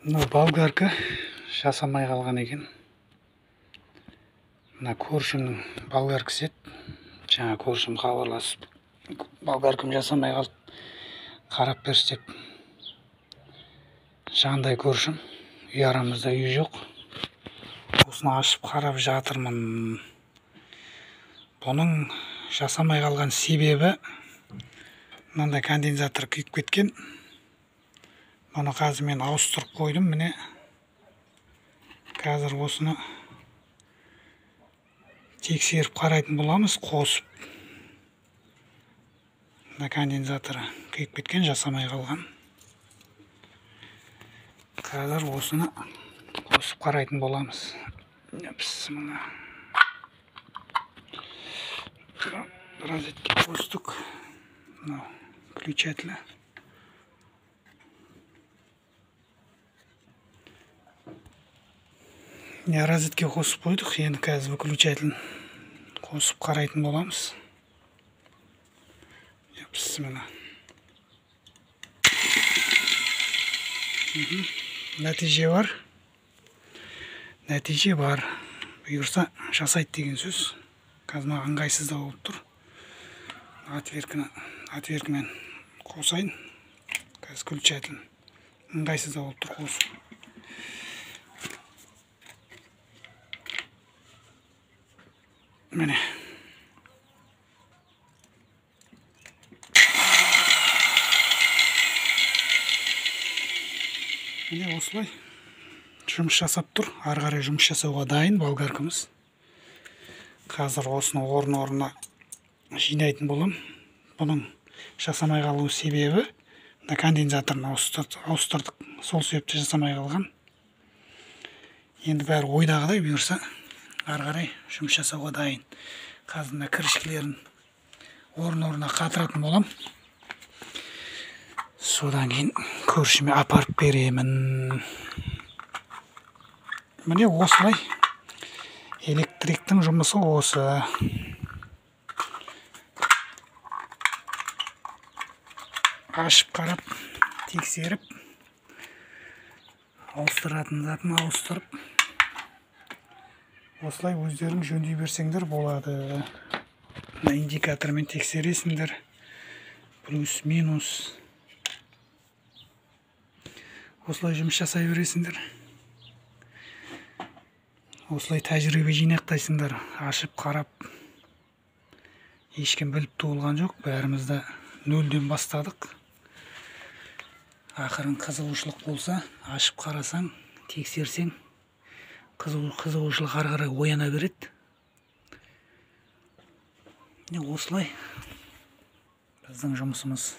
Мына болгарка жасамай қалған екен. Мына көршімнің болгаркасы еді. Жаңа көршім хабарласып, болгаркам жасамай қалды, қарап берші деп. Жандай көршім, үй арамызда үй жоқ. Осыны ашып қарап жатырмын. Бұның жасамай қалған себебі, мынандай конденсатор күйіп кеткен. Бұны қазір мен ауыстырып қойдым, міне. Қазір осыны тексеріп қарайтын боламыз, қосып. Мына конденсаторы күйіп кеткен, жасамай қалған. Қазір осыны қосып қарайтын боламыз. Мына розетке қостық. Мынау включателі. Розетке қосып қойдық, енді қазір выключателін қосып қарайтын боламыз. Мына нәтиже бар. Нәтиже бар. Бұйырса жасайды деген сөз. Қазір ыңғайсыз да болып тұр. Отверкімен қосайын. Қазір включателін ыңғайсыз да болып тұр қосу. Міне. Міне осылай жұмыс жасап тұр. Ары қарай жұмыс жасауға дайын болгаркамыз. Қазір осыны орын-орнына жинайтын болам. Бұның жасамай қалу себебі конденсаторын ауыстырдық. Сол себепті жасамай қалған. Енді бәрі ойдағыдай, бұйырса ары қарай жұмыс жасауға дайын. Қазір кірішкелерін орын-орнына қатыратын болам. Содан кейін көршіме апарып беремін. Міне осылай электриктің жұмысы осы. Ашып қарап, тексеріп, ауыстыратын затын ауыстырып, осылай өздерің жөндей берсеңдер болады. Индикатормен тексересіңдер. Плюс, минус. Осылай жұмыс жасай бересіңдер. Осылай тәжірибе жинақтайсыңдар. Ашып қарап. Ешкім біліп туылған жоқ. Бәрімізді нөлден бастадық. Ақырын қызығушылық болса, ашып қарасаң, тексерсең, қызығушылық ары қарай ояна береді. Осылай біздің жұмысымыз.